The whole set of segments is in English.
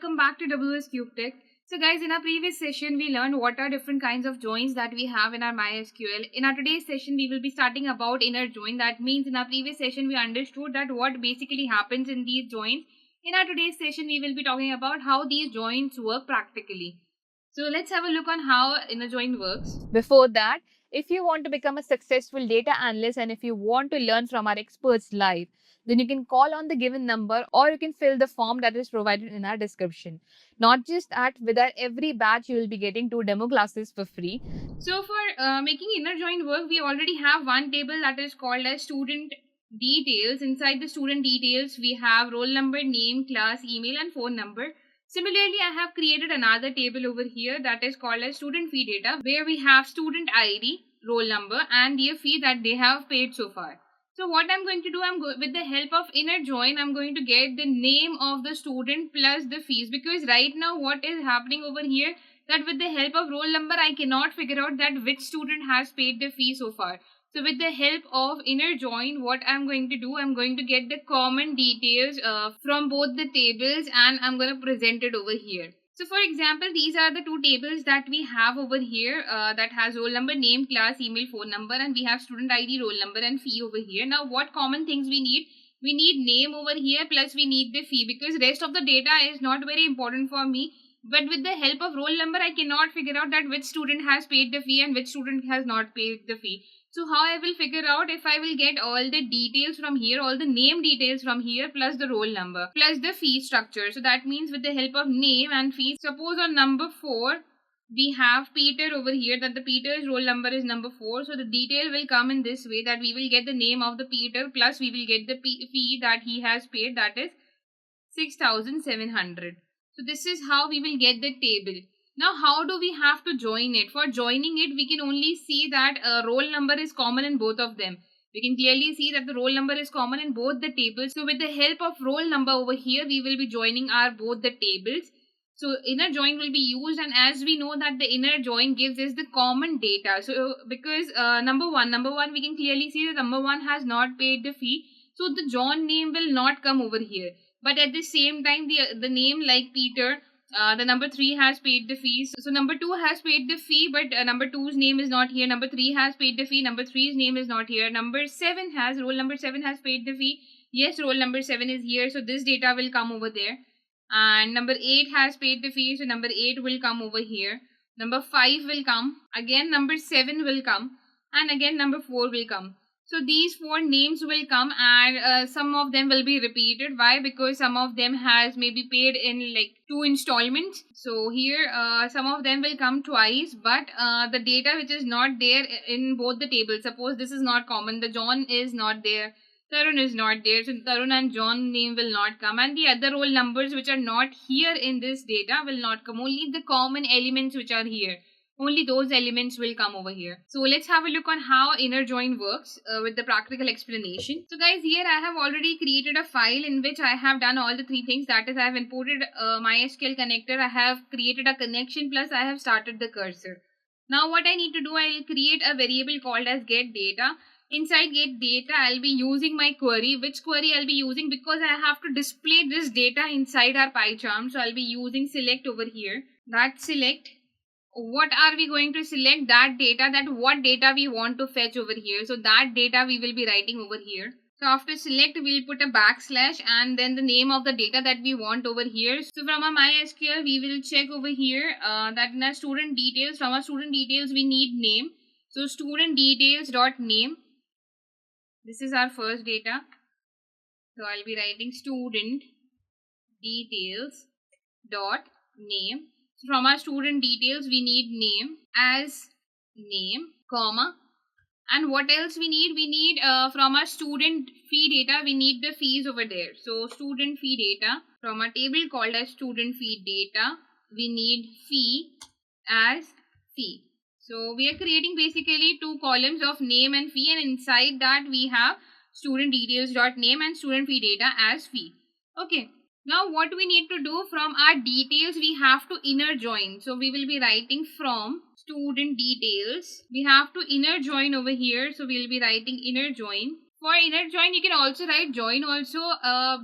welcome back to WS Cube Tech. So guys, in our previous session, we learned what are different kinds of joins that we have in our MySQL. In our today's session, we will be starting about inner join. That means in our previous session, we understood that what basically happens in these joins. In our today's session, we will be talking about how these joins work practically. So let's have a look on how inner join works. Before that, if you want to become a successful data analyst and if you want to learn from our experts live, then you can call on the given number or you can fill the form that is provided in our description. Not just that, with our every batch, you will be getting 2 demo classes for free. So for making inner join work, we already have one table that is called as student details. Inside the student details, we have roll number, name, class, email and phone number. Similarly, I have created another table over here that is called as student fee data, where we have student ID, roll number and their fee that they have paid so far. So what I'm going to do, with the help of inner join, I'm going to get the name of the student plus the fees, because right now what is happening over here, that with the help of roll number I cannot figure out that which student has paid the fee so far. So with the help of inner join, what I'm going to do, I'm going to get the common details from both the tables and I'm going to present it over here. So for example, these are the two tables that we have over here that has roll number, name, class, email, phone number, and we have student ID, roll number and fee over here. Now what common things we need? We need name over here plus we need the fee, because rest of the data is not very important for me. But with the help of roll number, I cannot figure out that which student has paid the fee and which student has not paid the fee. So how I will figure out, if I will get all the details from here, all the name details from here, plus the roll number, plus the fee structure. So that means with the help of name and fee, suppose on number 4, we have Peter over here, that the Peter's roll number is number 4. So the detail will come in this way, that we will get the name of the Peter plus we will get the fee that he has paid, that is 6,700. So this is how we will get the table. Now how do we have to join it? For joining it, we can only see that roll number is common in both of them. We can clearly see that the roll number is common in both the tables. So with the help of roll number over here, we will be joining our both the tables. So inner join will be used, and as we know that the inner join gives us the common data. So because number one we can clearly see that number 1 has not paid the fee. So the John name will not come over here. But at the same time, the name like Peter, the number 3 has paid the fees. So number 2 has paid the fee, but number 2's name is not here. Number 3 has paid the fee. Number 3's name is not here. Roll number 7 has paid the fee. Yes, roll number 7 is here. So this data will come over there. And number 8 has paid the fee. So number 8 will come over here. Number 5 will come. Again, number 7 will come. And again, number 4 will come. So these 4 names will come, and some of them will be repeated. Why? Because some of them has maybe paid in like 2 installments. So here some of them will come twice, but the data which is not there in both the tables. Suppose this is not common. The John is not there. Tarun is not there. So Tarun and John name will not come, and the other roll numbers which are not here in this data will not come. Only the common elements which are here, only those elements will come over here. So let's have a look on how inner join works with the practical explanation. So guys, here I have already created a file in which I have done all the 3 things. That is, I have imported MySQL connector, I have created a connection, plus I have started the cursor. Now what I need to do, I will create a variable called as get data. Inside get data, I'll be using my query. Which query I'll be using? Because I have to display this data inside our PyCharm. So I'll be using select over here. That select, what are we going to select? That data, that what data we want to fetch over here. So that data we will be writing over here. So after select, we'll put a backslash and then the name of the data that we want over here. So from our MySQL, we will check over here that in our student details, from our student details, we need name. So student details dot name. This is our first data. So I'll be writing student details dot name. So from our student details, we need name as name, comma. And what else we need? We need from our student fee data, we need the fees over there. So student fee data, from a table called as student fee data, we need fee as fee. So we are creating basically 2 columns of name and fee, and inside that we have student details dot name and student fee data as fee. Okay. Now what we need to do, from our details we have to inner join. So we will be writing from student details. We have to inner join over here. So we will be writing inner join. For inner join, you can also write join also.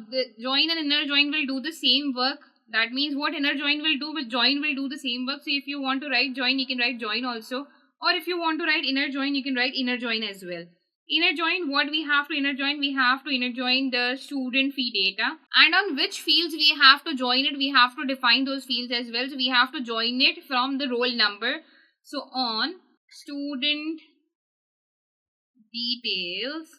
The join and inner join will do the same work. That means what inner join will do, with join will do the same work. So if you want to write join, you can write join also, or if you want to write inner join, you can write inner join as well. Inner join, what we have to inner join? We have to inner join the student fee data, and on which fields we have to join it, we have to define those fields as well. So we have to join it from the roll number. So on student details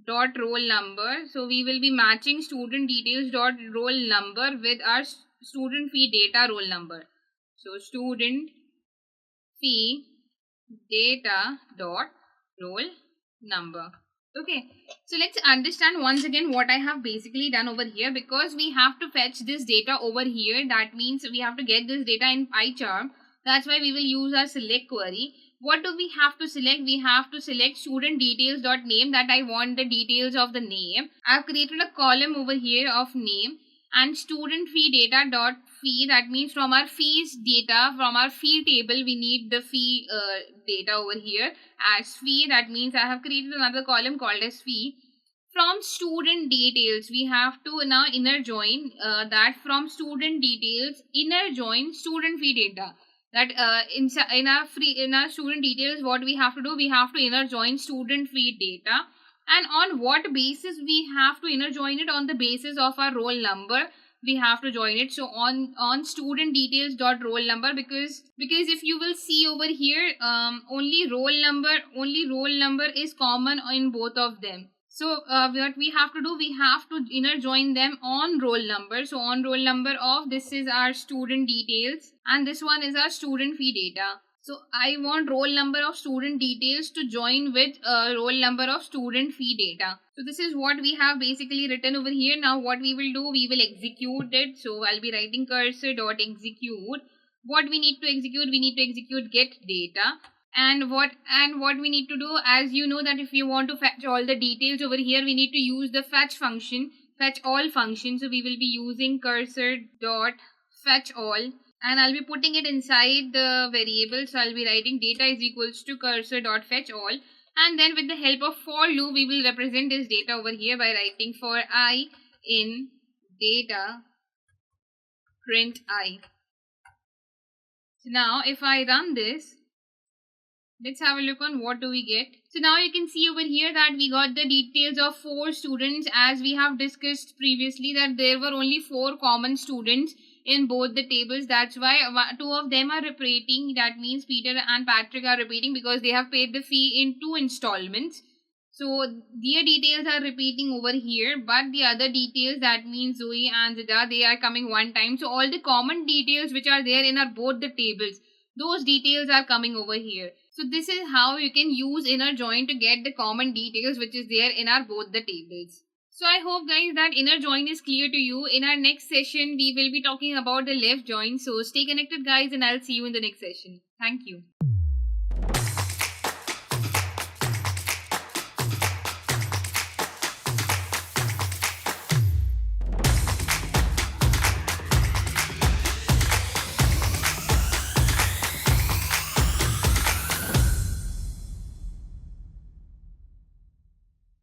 dot roll number, so we will be matching student details dot roll number with our student fee data roll number. So student fee data dot roll number. Okay, so let's understand once again what I have basically done over here, because we have to fetch this data over here. That means we have to get this data in PyCharm. That's why we will use our select query. What do we have to select? We have to select student details dot name, that I want the details of the name. I've created a column over here of name, and student fee data dot fee, that means from our fees data, from our fee table we need the fee data over here as fee. That means I have created another column called as fee. From student details we have to now inner join that from student details inner join student fee data. That in our student details, what we have to do, we have to inner join student fee data. And on what basis we have to inner join it? On the basis of our roll number we have to join it. So on student details dot roll number, because if you will see over here, only roll number is common in both of them. So what we have to do, we have to inner join them on roll number. So on roll number of, this is our student details and this one is our student fee data. So I want roll number of student details to join with roll number of student fee data. So this is what we have basically written over here. Now what we will do, we will execute it. So I'll be writing cursor dot execute. What we need to execute, we need to execute get data. And what we need to do, as you know that if you want to fetch all the details over here, we need to use the fetch function, fetch all function. So we will be using cursor dot fetch all, and I'll be putting it inside the variable. So I'll be writing data is equals to cursor dot fetch all, and then with the help of for loop we will represent this data over here by writing for I in data print I. So now if I run this, let's have a look on what do we get. So now you can see over here that we got the details of 4 students, as we have discussed previously that there were only 4 common students in both the tables. That's why 2 of them are repeating. That means Peter and Patrick are repeating because they have paid the fee in 2 installments. So their details are repeating over here, but the other details, that means Zoe and Zida, they are coming one time. So all the common details which are there in our both the tables, those details are coming over here. So this is how you can use inner join to get the common details which is there in our both the tables. So I hope guys that inner join is clear to you. In our next session we will be talking about the left join. So stay connected guys, and I'll see you in the next session. Thank you.